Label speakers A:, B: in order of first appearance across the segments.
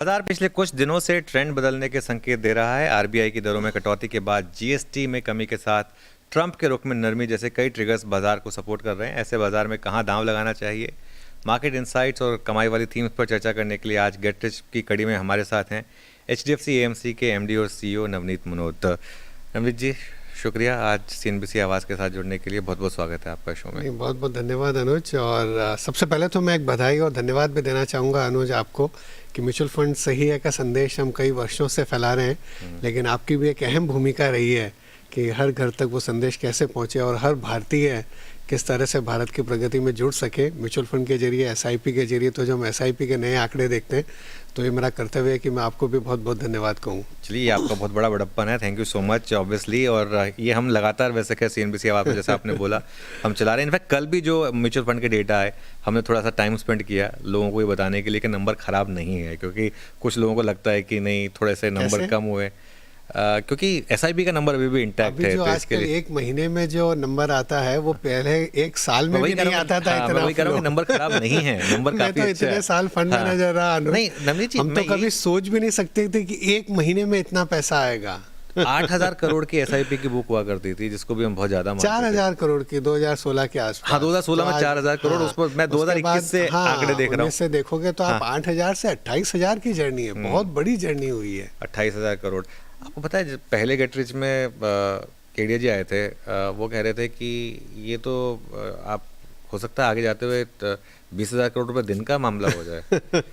A: बाजार पिछले कुछ दिनों से ट्रेंड बदलने के संकेत दे रहा है। आरबीआई की दरों में कटौती के बाद जीएसटी में कमी के साथ ट्रंप के रुख में नरमी जैसे कई ट्रिगर्स बाजार को सपोर्ट कर रहे हैं। ऐसे बाजार में कहां दांव लगाना चाहिए, मार्केट इनसाइट्स और कमाई वाली थीम्स पर चर्चा करने के लिए आज गेट रिच की कड़ी में हमारे साथ हैं एचडीएफसी एएमसी के एमडी और सीईओ नवनीत मनोत। नवनीत जी, शुक्रिया आज सीएनबीसी आवाज़ के साथ जुड़ने के लिए। बहुत बहुत स्वागत है आपका शो में।
B: बहुत बहुत धन्यवाद अनुज। और सबसे पहले तो मैं एक बधाई और धन्यवाद भी देना चाहूँगा अनुज आपको कि म्यूचुअल फंड सही है का संदेश हम कई वर्षों से फैला रहे हैं, लेकिन आपकी भी एक अहम भूमिका रही है कि हर घर तक वो संदेश कैसे पहुँचे और हर भारतीय किस तरह से भारत की प्रगति में जुड़ सके म्यूचुअल फंड के जरिए, एसआईपी के जरिए। तो जब हम एसआईपी के नए आंकड़े देखते हैं तो ये मेरा कर्तव्य है कि मैं आपको भी बहुत बहुत धन्यवाद कहूँ।
A: चलिए, आपका बहुत बड़ा बड़प्पन है, thank you so much obviously. और ये हम लगातार वैसे क्या सीएनबीसी आवाज़ में जैसा आपने बोला हम चला रहे हैं। इनफैक्ट कल भी जो म्यूचुअल फंड के डेटा है हमने थोड़ा सा टाइम स्पेंड किया लोगों को ये बताने के लिए कि नंबर ख़राब नहीं है, क्योंकि कुछ लोगों को लगता है कि नहीं थोड़े से नंबर कम हुए, क्योंकि एसआईपी का नंबर अभी भी इंटैक्ट है।
B: जो
A: तो
B: आजकल एक महीने में जो नंबर आता है वो पहले एक साल में भी नहीं आता था। इतना
A: वही कह रहा हूं कि नंबर खराब नहीं है, नंबर काफी अच्छा है।
B: इतने साल फंड मैनेजर रहा
A: नहीं नवनीत जी,
B: हम तो कभी सोच भी नहीं सकते थे कि एक महीने में इतना पैसा आएगा।
A: 8,000 करोड़ की एसआईपी की बुक हुआ करती थी जिसको भी हम बहुत ज्यादा
B: 4,000 करोड़ की 2016 के आसपास।
A: हाँ, 2016 में 4,000 करोड़। उस पर मैं 2021 से आंकड़े देख रहा हूँ।
B: से देखोगे तो आप 8,000 से 28,000 की जर्नी है, बहुत बड़ी जर्नी हुई है।
A: 28,000 करोड़। आपको पता है पहले गेटरिच में केडिया जी आए थे, वो कह रहे थे कि ये तो आप हो सकता है आगे जाते हुए 20,000 करोड़ रुपए दिन का मामला हो जाए।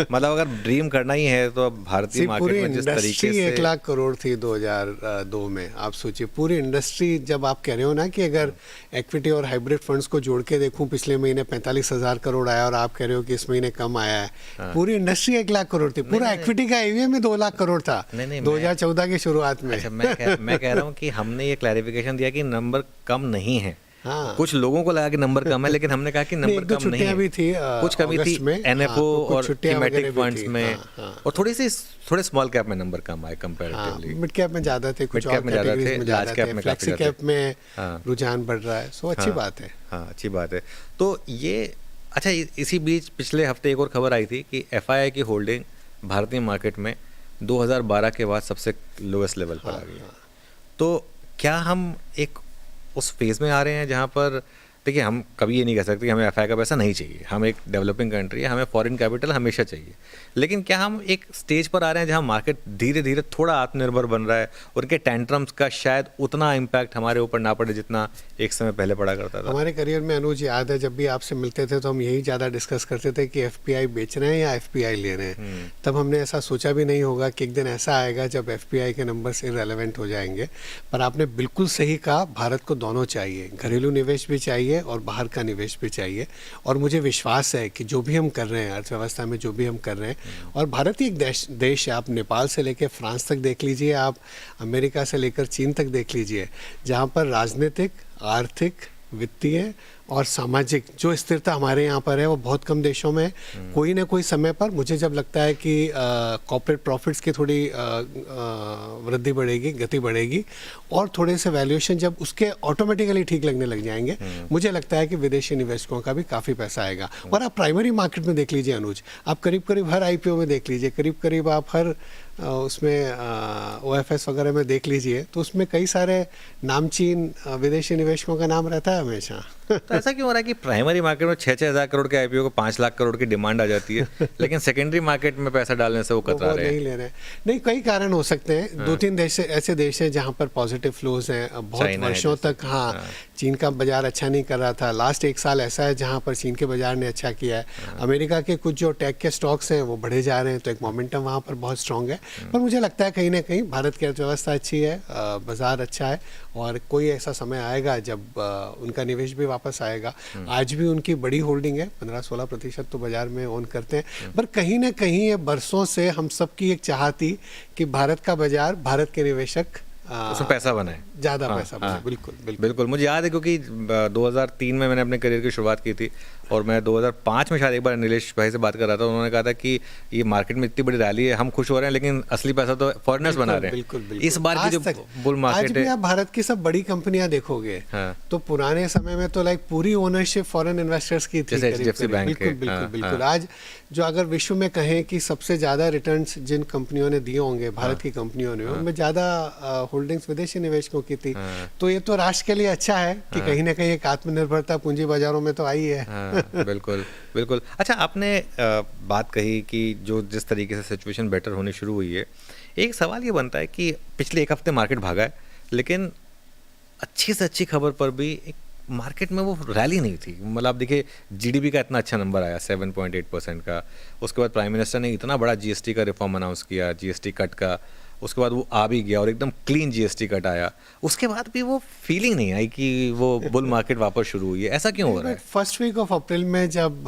A: मतलब अगर ड्रीम करना ही है तो अब भारतीय मार्केट में जिस तरीके से
B: 1 लाख करोड़ थी 2002 में, आप सोचिए पूरी इंडस्ट्री। जब आप कह रहे हो ना कि अगर इक्विटी और हाइब्रिड फंड्स को जोड़ के देखूं, पिछले महीने 45,000 करोड़ आया और आप कह रहे हो कि इस महीने कम आया है। हाँ। पूरी इंडस्ट्री 1 लाख करोड़ थी, पूरा इक्विटी का एवीएम में 2 लाख करोड़ था 2014 की शुरुआत में।
A: अच्छा, मैं कह रहा हूँ कि हमने ये क्लैरिफिकेशन दिया कि नंबर कम नहीं है।
B: हाँ।
A: कुछ लोगों को लगा कि नंबर कम है, लेकिन हमने कहा कि नंबर कम नहीं है।
B: भी थी,
A: कुछ कमी थी एनएफओ और थीमेटिक फंड्स में, और थोड़े स्मॉल कैप में नंबर कम आए कंपैरेटिवली।
B: मिड कैप में ज्यादा थे, कुछ और कैटेगरीज में लार्ज कैप में, फ्लेक्सी कैप में रुझान बढ़ रहा है। सो अच्छी बात है।
A: हाँ, अच्छी बात है। तो ये अच्छा, इसी बीच पिछले हफ्ते एक और खबर आई थी कि एफआईआई की होल्डिंग भारतीय मार्केट में 2012 के बाद सबसे लोएस्ट लेवल पर आ गई है। तो क्या हम एक उस फेज में आ रहे हैं जहां पर, देखिए, हम कभी ये नहीं कह सकते कि हमें एफआई का पैसा नहीं चाहिए, हम एक डेवलपिंग कंट्री है, हमें फॉरेन कैपिटल हमेशा चाहिए, लेकिन क्या हम एक स्टेज पर आ रहे हैं जहां मार्केट धीरे धीरे थोड़ा आत्मनिर्भर बन रहा है, उनके टेंट्रम्स का शायद उतना इम्पैक्ट हमारे ऊपर ना पड़े जितना एक समय पहले पड़ा करता था?
B: हमारे करियर में अनुज याद है जब भी आपसे मिलते थे तो हम यही ज़्यादा डिस्कस करते थे कि एफपीआई बेच रहे हैं या एफपीआई ले रहे हैं। तब हमने ऐसा सोचा भी नहीं होगा कि एक दिन ऐसा आएगा जब एफपीआई के नंबर्स इररिलेवेंट हो जाएंगे। पर आपने बिल्कुल सही कहा, भारत को दोनों चाहिए, घरेलू निवेश भी चाहिए और बाहर का निवेश भी चाहिए। और मुझे विश्वास है कि जो भी हम कर रहे हैं अर्थव्यवस्था में, जो भी हम कर रहे हैं, और भारत ही एक देश है, आप नेपाल से लेकर फ्रांस तक देख लीजिए, आप अमेरिका से लेकर चीन तक देख लीजिए, जहाँ पर राजनीतिक, आर्थिक, वित्तीय और सामाजिक जो स्थिरता हमारे यहाँ पर है वो बहुत कम देशों में है। कोई ना कोई समय पर मुझे जब लगता है कि कॉर्पोरेट प्रॉफिट्स की थोड़ी वृद्धि बढ़ेगी, गति बढ़ेगी, और थोड़े से वैल्यूएशन जब उसके ऑटोमेटिकली ठीक लगने लग जाएंगे, मुझे लगता है कि विदेशी निवेशकों का भी काफ़ी पैसा आएगा। और आप प्राइमरी मार्केट में देख लीजिए अनुज, आप करीब करीब हर आईपीओ में देख लीजिए, करीब करीब आप हर उसमें ओएफएस वगैरह में देख लीजिए, तो उसमें कई सारे नामचीन विदेशी निवेशकों का नाम रहता है हमेशा।
A: तो ऐसा क्यों हो रहा है कि प्राइमरी मार्केट में 6-6 हज़ार करोड़ के आईपीओ को 5 लाख करोड़ की डिमांड आ जाती है, लेकिन सेकेंडरी मार्केट में पैसा डालने से वो कतरा रहे हैं?
B: नहीं ले रहे हैं। नहीं, कई कारण हो सकते हैं। 2-3 देश ऐसे देश हैं जहाँ पर पॉजिटिव फ्लोज हैं बहुत वर्षों तक। हाँ, चीन का बाजार अच्छा नहीं कर रहा था, लास्ट 1 साल ऐसा है जहाँ पर चीन के बाजार ने अच्छा किया है। अमेरिका के कुछ जो टेक के स्टॉक्स हैं वो बढ़े जा रहे हैं, तो एक मोमेंटम वहाँ पर बहुत स्ट्रांग है। पर मुझे लगता है कहीं ना कहीं भारत की अर्थव्यवस्था अच्छी है, बाजार अच्छा है, और कोई ऐसा समय आएगा जब उनका निवेश भी वापस आएगा। आज भी उनकी बड़ी होल्डिंग है, 15-16% तो बाजार में ओन करते हैं। पर कहीं ना कहीं ये बरसों से हम सबकी एक चाह थी कि भारत का बाजार, भारत के निवेशक
A: उसमें पैसा बनाए,
B: ज़्यादा पैसा बनाए। बिल्कुल बिल्कुल
A: बिल्कुल। मुझे याद है क्योंकि 2003 में मैंने अपने करियर की शुरुआत की थी, और मैं 2005 में शायद एक बार नीलेश भाई से बात कर रहा था, उन्होंने कहा था कि ये मार्केट में इतनी बड़ी रैली है, हम खुश हो रहे हैं, लेकिन असली पैसा तो फॉरेनर्स बना रहे हैं।
B: बिल्कुल बिल्कुल।
A: इस बार की जो बुल
B: आज
A: मार्केट
B: भी
A: है,
B: आप भारत की सब बड़ी कंपनियां देखोगे
A: हाँ,
B: तो पुराने समय में तो लाइक पूरी ओनरशिप फॉरेन इन्वेस्टर्स की थी,
A: जैसे
B: करीब
A: HDFC
B: करीब।
A: बैंक
B: बिल्कुल
A: के,
B: बिल्कुल
A: हाँ,
B: बिल्कुल।
A: हाँ।
B: आज जो अगर विश्व में कहें कि सबसे ज्यादा रिटर्न्स जिन कंपनियों ने दिए होंगे भारत की कंपनियों ने, उनमें ज्यादा होल्डिंग्स विदेशी निवेशकों की थी। तो ये तो राष्ट्र के लिए अच्छा है कि कहीं ना कहीं एक आत्मनिर्भरता पूंजी बाजारों में तो आई है।
A: हाँ, बिल्कुल बिल्कुल। अच्छा, आपने बात कही कि जो जिस तरीके से सिचुएशन बेटर होनी शुरू हुई है, एक सवाल ये बनता है कि पिछले एक हफ्ते मार्केट भागा है, लेकिन अच्छी से अच्छी खबर पर भी एक मार्केट में वो रैली नहीं थी। मतलब आप देखिए, जीडीपी का इतना अच्छा नंबर आया 7.8% का, उसके बाद प्राइम मिनिस्टर ने इतना बड़ा जीएसटी का रिफॉर्म अनाउंस किया, जीएसटी कट का, उसके बाद वो आ भी गया और एकदम क्लीन जीएसटी कट आया, उसके बाद भी वो फीलिंग नहीं आई कि वो बुल मार्केट वापस शुरू हुई है। ऐसा क्यों हो रहा है?
B: फर्स्ट वीक ऑफ अप्रैल में जब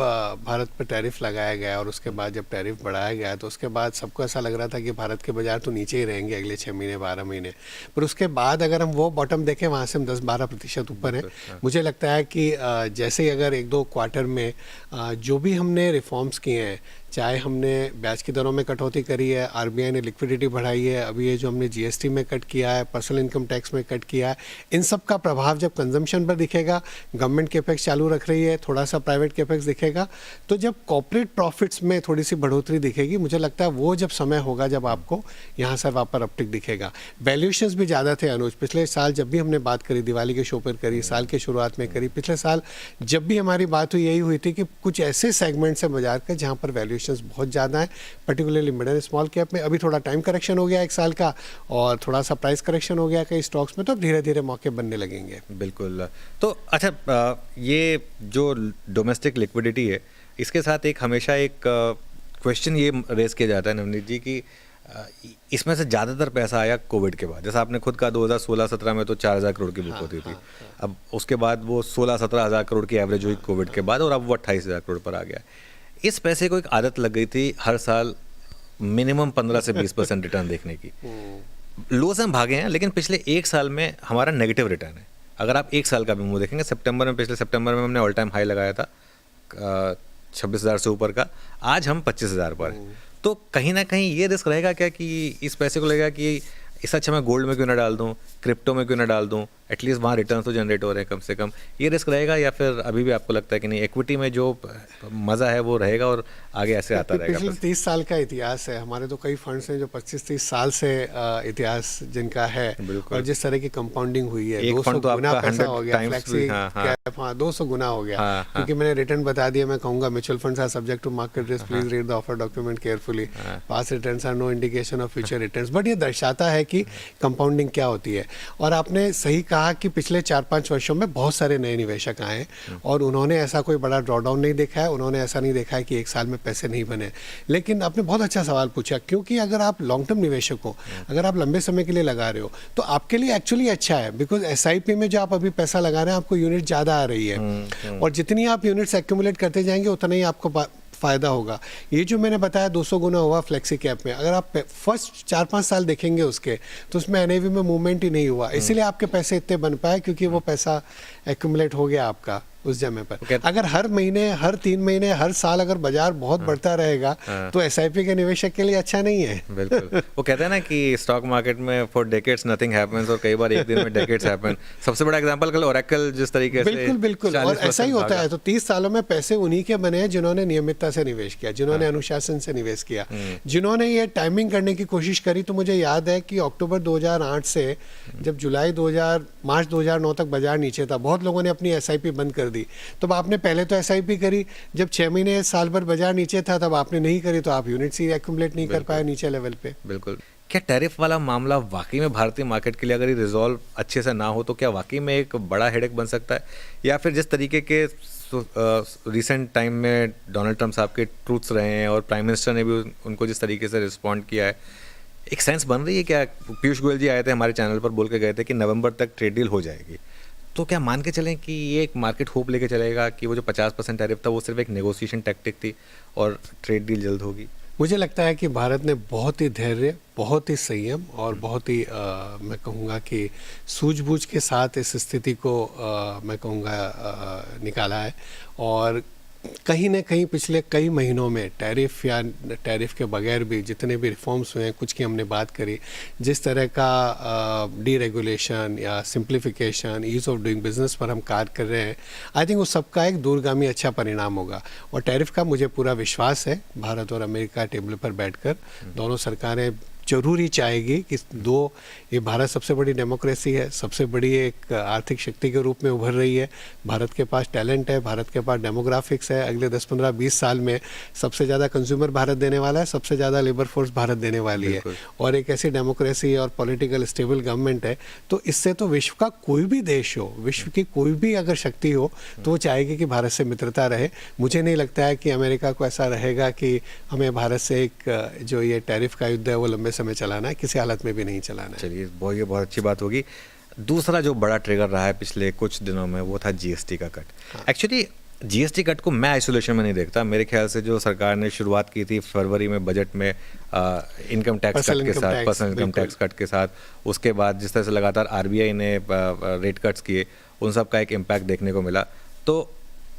B: भारत पर टैरिफ लगाया गया और उसके बाद जब टैरिफ बढ़ाया गया, तो उसके बाद सबको ऐसा लग रहा था कि भारत के बाजार तो नीचे ही रहेंगे अगले 6 महीने 12 महीने। पर उसके बाद अगर हम वो बॉटम देखें, वहाँ से हम 10-12% ऊपर हैं। मुझे लगता है कि जैसे ही अगर 1-2 क्वार्टर में जो भी हमने रिफॉर्म्स किए हैं, चाहे हमने ब्याज की दरों में कटौती करी है, आरबीआई ने लिक्विडिटी बढ़ाई है, अभी ये जो हमने जीएसटी में कट किया है, पर्सनल इनकम टैक्स में कट किया है, इन सब का प्रभाव जब कंजम्पशन पर दिखेगा, गवर्नमेंट कैपेक्स चालू रख रही है, थोड़ा सा प्राइवेट कैपेक्स दिखेगा, तो जब कॉर्पोरेट प्रॉफिट्स में थोड़ी सी बढ़ोतरी दिखेगी, मुझे लगता है वो जब समय होगा जब आपको यहाँ से वहाँ पर अपटिक दिखेगा। वैल्यूएशंस भी ज़्यादा थे अनुज, पिछले साल जब भी हमने बात करी, दिवाली के शो पर करी, साल के शुरुआत में करी, पिछले साल जब भी हमारी बात हुई, यही हुई थी कि कुछ ऐसे सेगमेंट्स हैं बाजार के जहाँ पर वैल्यूएशन बहुत ज़्यादा है, particularly mid and small cap में। अभी थोड़ा टाइम करेक्शन हो गया 1 साल का, और थोड़ा सा प्राइस करेक्शन हो गया कई स्टॉक्स में, तो अब धीरे धीरे मौके बनने लगेंगे।
A: बिल्कुल। तो अच्छा, ये जो डोमेस्टिक लिक्विडिटी है, इसके साथ एक हमेशा एक क्वेश्चन ये रेस किया जाता है नवनीत जी कि इसमें से ज़्यादातर पैसा आया कोविड के बाद। जैसा आपने खुद कहा, 2016-17 में तो 4,000 करोड़ की बुक होती थी, अब उसके बाद वो 16-17 हज़ार करोड़ की एवरेज हुई कोविड के बाद, और अब वो 28,000 करोड़ पर आ गया। इस पैसे को एक आदत लग गई थी हर साल मिनिमम 15 से 20% रिटर्न देखने की। लो से हम भागे हैं, लेकिन पिछले 1 साल में हमारा नेगेटिव रिटर्न है। अगर आप 1 साल का भी मूव देखेंगे, पिछले सितंबर में हमने ऑल टाइम हाई लगाया था 26,000 से ऊपर का, आज हम 25,000 पर हैं। तो कहीं ना कहीं ये रिस्क रहेगा क्या कि इस पैसे को लगेगा कि इससे अच्छा मैं गोल्ड में क्यों ना डाल दूं, क्रिप्टो में क्यों ना डाल दूं, एटलीस्ट वहाँ रिटर्न तो जनरेट हो रहे हैं कम से कम, ये रिस्क रहेगा? या फिर अभी भी आपको लगता है कि नहीं, इक्विटी में जो मज़ा है वो रहेगा और आगे ऐसे आता रहेगा?
B: पिछले 30 साल का इतिहास है हमारे, तो कई फंड्स हैं जो 25-30 साल से इतिहास जिनका है, और जिस तरह की कंपाउंडिंग हुई है, 200 गुना पैसा हो गया, फ्लेक्सी कैप 200 गुना हो गया। क्योंकि मैंने रिटर्न बता दिया, मैं कहूँगा mutual funds are subject to market risk, please read the offer document carefully, past returns are no indication of future returns. But ये दर्शाता है कि कंपाउंडिंग क्या होती है। और आपने सही कहा कि पिछले 4-5 वर्षों में बहुत सारे नए निवेशक आए हैं, और उन्होंने ऐसा कोई बड़ा ड्रॉडाउन नहीं देखा है, उन्होंने ऐसा नहीं देखा है कि 1 साल में पैसे नहीं बने। लेकिन आपने बहुत अच्छा सवाल पूछा, क्योंकि अगर आप लॉन्ग टर्म निवेशक हो, अगर आप लंबे समय के लिए लगा रहे हो, तो आपके लिए एक्चुअली अच्छा है, बिकॉज एसआईपी में जो आप अभी पैसा लगा रहे हैं, आपको यूनिट ज़्यादा आ रही है, और जितनी आप यूनिट्स एक्यूमुलेट करते जाएंगे उतना ही आपको फ़ायदा होगा। ये जो मैंने बताया 200 गुना हुआ फ्लेक्सी कैप में, अगर आप फर्स्ट 4-5 साल देखेंगे उसके, तो उसमें एनएवी में मूवमेंट ही नहीं हुआ, इसीलिए आपके पैसे इतने बन पाए, क्योंकि वो पैसा एक्यूमुलेट हो गया आपका उस जमे पर। अगर हर महीने, हर 3 महीने, हर साल अगर बाजार बहुत बढ़ता रहेगा, तो एसआईपी के निवेशक के लिए अच्छा नहीं है।
A: बिल्कुल। वो कहते हैं ना कि स्टॉक मार्केट में फॉर डेकेड्स नथिंग हैपेंस, और कई बार एक दिन में डेकेड्स हैपन। सबसे बड़ा एग्जांपल कल ओरेकल जिस तरीके से,
B: बिल्कुल, और ऐसा ही होता है। तो 30 सालों में पैसे उन्हीं के बने हैं जिन्होंने नियमितता से निवेश किया, जिन्होंने अनुशासन से निवेश किया, जिन्होंने ये टाइमिंग करने की कोशिश करी। तो मुझे याद है कि अक्टूबर 2008 से जब मार्च 2009 तक बाजार नीचे था, बहुत लोगों ने अपनी एसआईपी बंद कर दी। तो आपने पहले तो एसआईपी करी, जब 6 महीने साल भर बाजार नीचे था, तब आपने नहीं करी, तो आप यूनिट्स ही एक्यूमुलेट नहीं कर पाए नीचे लेवल पे।
A: बिल्कुल। क्या टैरिफ वाला मामला वाकई में भारतीय मार्केट के लिए अगर ये रिजॉल्व अच्छे से ना हो, तो क्या वाकई में एक बड़ा हेडेक बन सकता है? या फिर जिस तरीके के रिसेंट टाइम में डोनाल्ड ट्रंप साहब के ट्रूथ्स रहे हैं, और प्राइम मिनिस्टर ने भी उनको जिस तरीके से रिस्पॉन्ड किया है, एक सेंस बन रही है क्या? पीयूष गोयल जी आए थे हमारे चैनल पर, बोल के गए थे कि नवंबर तक ट्रेड डील हो जाएगी। तो क्या मान के चलें कि ये एक मार्केट होप लेके चलेगा कि वो जो 50% टैरिफ था वो सिर्फ एक नेगोशिएशन टैक्टिक थी और ट्रेड डील जल्द होगी?
B: मुझे लगता है कि भारत ने बहुत ही धैर्य, बहुत ही संयम और बहुत ही मैं कहूँगा कि सूझबूझ के साथ इस स्थिति को मैं कहूँगा निकाला है। और कहीं ना कहीं पिछले कई महीनों में टैरिफ या टैरिफ के बगैर भी जितने भी रिफॉर्म्स हुए हैं, कुछ की हमने बात करी, जिस तरह का डीरेगुलेशन या simplification, ease of doing business पर हम कार्य कर रहे हैं, आई थिंक उस सबका एक दूरगामी अच्छा परिणाम होगा। और टैरिफ का मुझे पूरा विश्वास है, भारत और अमेरिका टेबल पर बैठकर दोनों सरकारें जरूर ही चाहेगी कि ये भारत सबसे बड़ी डेमोक्रेसी है, सबसे बड़ी एक आर्थिक शक्ति के रूप में उभर रही है, भारत के पास टैलेंट है, भारत के पास डेमोग्राफिक्स है, अगले 10, 15, 20 साल में सबसे ज़्यादा कंज्यूमर भारत देने वाला है, सबसे ज़्यादा लेबर फोर्स भारत देने वाली है, और एक ऐसी डेमोक्रेसी और पॉलिटिकल स्टेबल गवर्नमेंट है। तो इससे तो विश्व का कोई भी देश हो, विश्व की कोई भी अगर शक्ति हो, तो वो चाहेगी कि भारत से मित्रता रहे। मुझे नहीं लगता है कि अमेरिका को ऐसा रहेगा कि हमें भारत से एक जो ये टैरिफ का युद्ध है वो लंबे समय चलाना है, किसी हालत में भी नहीं चलाना है।
A: चलिए, ये बहुत अच्छी बात होगी। दूसरा जो बड़ा ट्रिगर रहा है पिछले कुछ दिनों में, वो था जीएसटी का कट। एक्चुअली जीएसटी कट को मैं आइसोलेशन में नहीं देखता। मेरे ख्याल से जो सरकार ने शुरुआत की थी फरवरी में बजट में इनकम टैक्स कट के साथ, पर्सनल इनकम टैक्स कट के साथ, उसके बाद जिस तरह से लगातार आरबीआई ने रेट कट्स किए, उन सब का एक इम्पैक्ट देखने को मिला। तो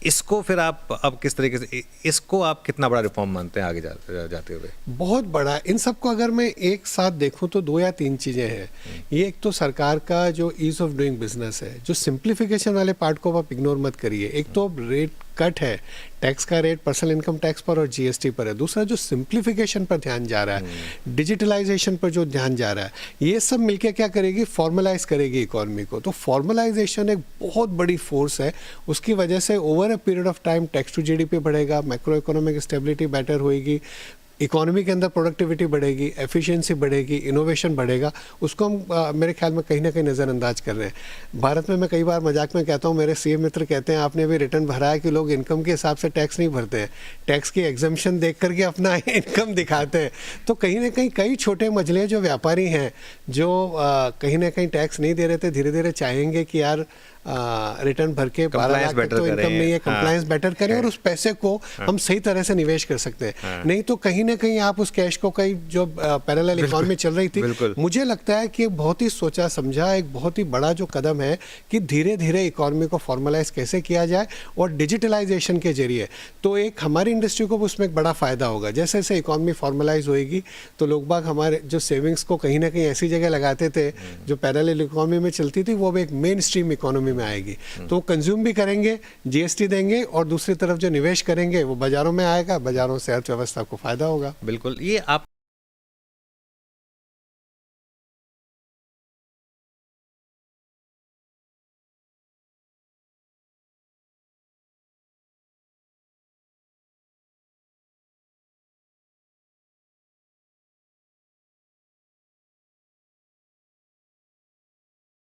A: इसको फिर आप अब किस तरीके से, इसको आप कितना बड़ा रिफॉर्म मानते हैं आगे जाते हुए?
B: बहुत बड़ा। इन सबको अगर मैं एक साथ देखूं तो 2 या 3 चीज़ें हैं। ये एक तो सरकार का जो ईज ऑफ डूइंग बिजनेस है, जो सिंप्लीफिकेशन वाले पार्ट को आप इग्नोर मत करिए। एक तो रेट कट है, टैक्स का रेट पर्सनल इनकम टैक्स पर और जीएसटी पर है। दूसरा जो सिंप्लीफिकेशन पर ध्यान जा रहा है, डिजिटलाइजेशन पर जो ध्यान जा रहा है, ये सब मिलके क्या करेगी, फॉर्मलाइज करेगी इकोनॉमी को। तो फॉर्मलाइजेशन एक बहुत बड़ी फोर्स है। उसकी वजह से over a period of time tax to GDP बढ़ेगा, मैक्रो इकोनॉमिक स्टेबिलिटी बेटर होएगी, इकोनॉमी के अंदर प्रोडक्टिविटी बढ़ेगी, एफिशिएंसी बढ़ेगी, इनोवेशन बढ़ेगा। उसको हम मेरे ख्याल में कहीं ना कहीं नज़रअंदाज कर रहे हैं। भारत में मैं कई बार मजाक में कहता हूँ, मेरे सीएम मित्र कहते हैं आपने भी रिटर्न भरा है कि लोग इनकम के हिसाब से टैक्स नहीं भरते हैं, टैक्स की एग्जम्पशन देख करके अपना इनकम दिखाते हैं। तो कहीं ना कहीं कई छोटे मजले जो व्यापारी हैं, जो कहीं ना कहीं टैक्स नहीं दे रहे थे, धीरे धीरे चाहेंगे कि यार रिटर्न भर के 12 लाख तो इनकम नहीं है, कंप्लायंस बेटर करें और उस पैसे को हम सही तरह से निवेश कर सकते हैं। नहीं तो कहीं ना कहीं आप उस कैश को, कई जो पैरेलल इकोनॉमी चल रही थी, मुझे लगता है कि बहुत ही सोचा समझा एक बहुत ही बड़ा जो कदम है कि धीरे धीरे इकोनॉमी को फॉर्मलाइज कैसे किया जाए और डिजिटलाइजेशन के जरिए। तो एक हमारी इंडस्ट्री को उसमें एक बड़ा फायदा होगा। जैसे जैसे इकोनॉमी फॉर्मलाइज होएगी तो लोग बाग हमारे जो सेविंग्स को कहीं ना कहीं ऐसी जगह लगाते थे जो पैरेलल इकोनॉमी में चलती थी, वो एक मेन स्ट्रीम इकोनॉमी में आएगी। तो कंज्यूम भी करेंगे, जीएसटी देंगे, और दूसरी तरफ जो निवेश करेंगे वो बाजारों में आएगा, बाजारों से अर्थव्यवस्था को फायदा होगा।
A: बिल्कुल। ये आप